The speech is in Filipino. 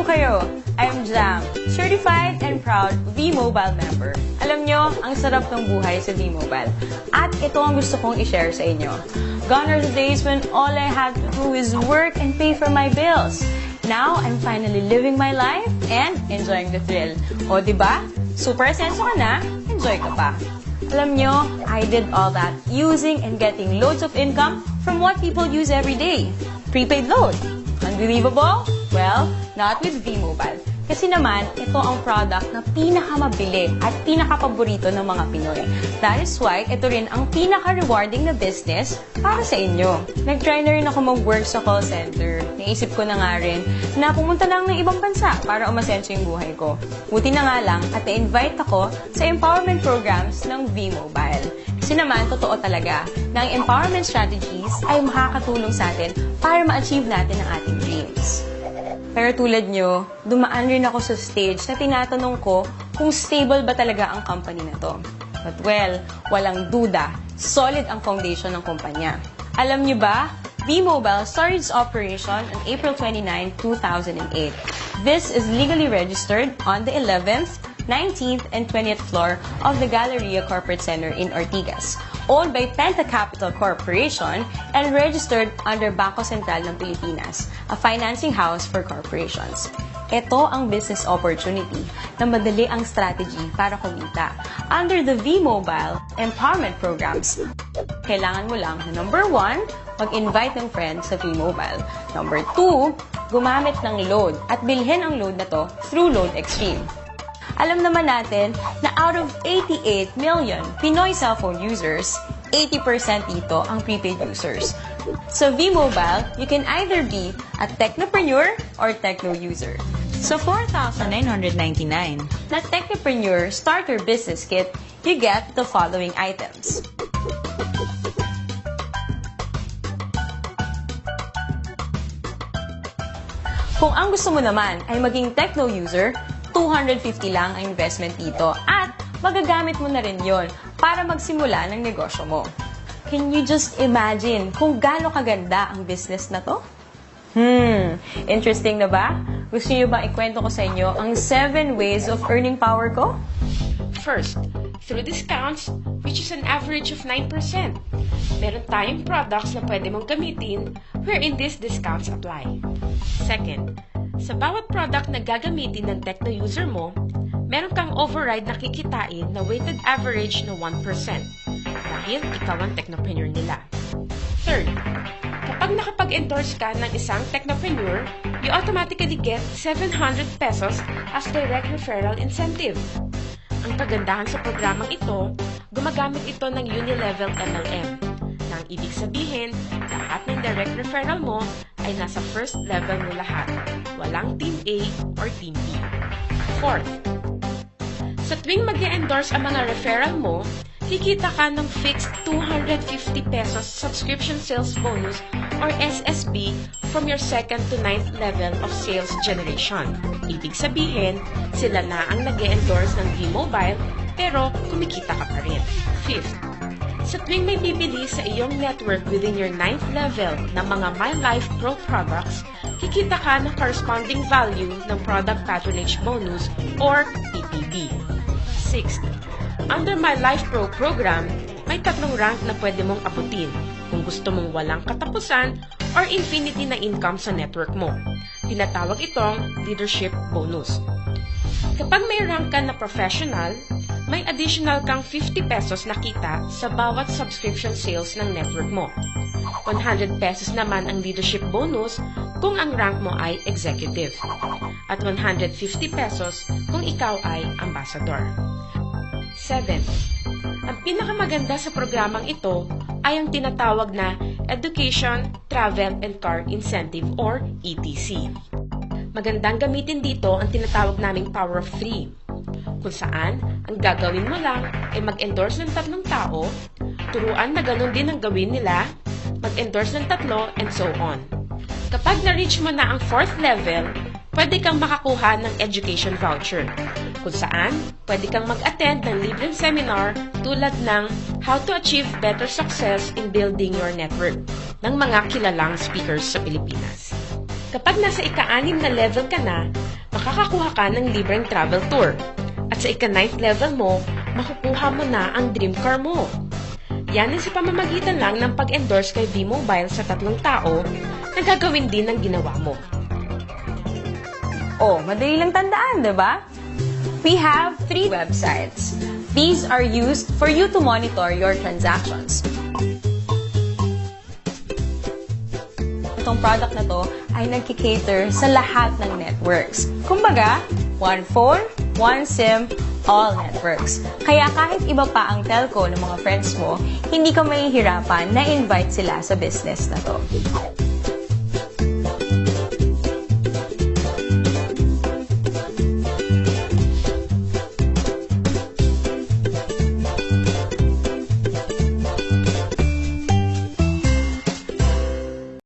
kayo? I'm Jam, certified and proud V-Mobile member. Alam nyo, ang sarap ng buhay sa V-Mobile. At ito ang gusto kong i-share sa inyo. Gone are the days when all I had to do is work and pay for my bills. Now, I'm finally living my life and enjoying the thrill. O, diba? Super asenso ka na, enjoy ka pa. Alam nyo, I did all that using and getting loads of income from what people use every day. Prepaid load. Unbelievable? Well, not with V-Mobile. Kasi naman, ito ang product na pinakamabili at pinakapaborito ng mga Pinoy. That is why, ito rin ang pinaka-rewarding na business para sa inyo. Nag-try na rin ako mag-work sa call center. Naisip ko na nga rin na pumunta lang ng ibang bansa para umasenso yung buhay ko. Buti na nga lang at na-invite ako sa empowerment programs ng V-Mobile. Kasi naman, totoo talaga na ang empowerment strategies ay makakatulong sa atin para ma-achieve natin ang ating dreams. Pero tulad nyo, dumaan rin ako sa stage na tinatanong ko kung stable ba talaga ang company na to. But well, walang duda, solid ang foundation ng kumpanya. Alam nyo ba, V-Mobile started its operation on April 29, 2008. This is legally registered on the 11th, 19th, and 20th floor of the Galleria Corporate Center in Ortigas, owned by Penta Capital Corporation and registered under Bangko Sentral ng Pilipinas, a financing house for corporations. Ito ang business opportunity na madali ang strategy para kumita. Under the V-Mobile Empowerment Programs, kailangan mo lang na number 1, mag-invite ng friends sa V-Mobile. Number 2, gumamit ng load at bilhin ang load na to through Load Extreme. Alam naman natin na out of 88 million Pinoy cellphone users, 80% dito ang prepaid users. Sa V-Mobile, you can either be a technopreneur or techno user. So 4,999 na Technopreneur Starter Business Kit, you get the following items. Kung ang gusto mo naman ay maging techno user, 250 lang ang investment dito at magagamit mo na rin yon para magsimula ng negosyo mo. Can you just imagine kung gaano kaganda ang business na to? Interesting na ba? Gusto niyo ba ikwento ko sa inyo ang 7 ways of earning power ko? First, through discounts, which is an average of 9%. Meron tayong products na pwede mong gamitin wherein these discounts apply. Second, sa bawat product na gagamitin ng techno user mo, meron kang override na kikitain na weighted average na 1% dahil ikaw ang technopreneur nila. Third, kapag nakapag-endorse ka ng isang technopreneur, you automatically get 700 pesos as direct referral incentive. Ang kagandahan sa programang ito, gumagamit ito ng Unilevel MLM. Nang ibig sabihin, lahat ng direct referral mo ay nasa first level mo lahat. Walang Team A or Team B. Fourth, sa tuwing mag-endorse ang mga referral mo, kikita ka ng fixed 250 pesos subscription sales bonus or SSB from your second to 9th level of sales generation. Ibig sabihin, sila na ang nag-endorse ng V-Mobile pero kumikita ka pa rin. Fifth, sa tuwing may bibili sa iyong network within your 9th level ng mga My Life Pro products, kikita ka ng corresponding value ng Product Patronage Bonus or PPB. Sixth, under My Life Pro program, may 3 rank na pwede mong abutin kung gusto mong walang katapusan or infinity na income sa network mo. Tinatawag itong Leadership Bonus. Kapag may rank ka na professional, may additional kang 50 pesos na kita sa bawat subscription sales ng network mo. 100 pesos naman ang leadership bonus kung ang rank mo ay executive. At 150 pesos kung ikaw ay ambassador. 7. Ang pinakamaganda sa programang ito ay ang tinatawag na Education, Travel, and Car Incentive or ETC. Magandang gamitin dito ang tinatawag naming Power of 3. Kung saan, ang gagawin mo lang ay mag-endorse ng 3 tao, turuan na ganun din ang gawin nila, mag-endorse ng 3, and so on. Kapag na-reach mo na ang 4th level, pwede kang makakuha ng education voucher, kung saan pwede kang mag-attend ng libreng seminar tulad ng How to Achieve Better Success in Building Your Network ng mga kilalang speakers sa Pilipinas. Kapag nasa ika-6 na level ka na, makakakuha ka ng libreng travel tour. At sa ika-9th level mo, makukuha mo na ang dream car mo. Yan ang sa pamamagitan lang ng pag-endorse kay V-Mobile sa 3 tao na gagawin din ng ginawa mo. Oh, madali lang tandaan, di ba? We have 3 websites. These are used for you to monitor your transactions. Itong product na to ay nagkikater sa lahat ng networks. Kumbaga, one phone, one SIM, all networks. Kaya kahit iba pa ang telco ng mga friends mo, hindi ka mahihirapan na invite sila sa business na to.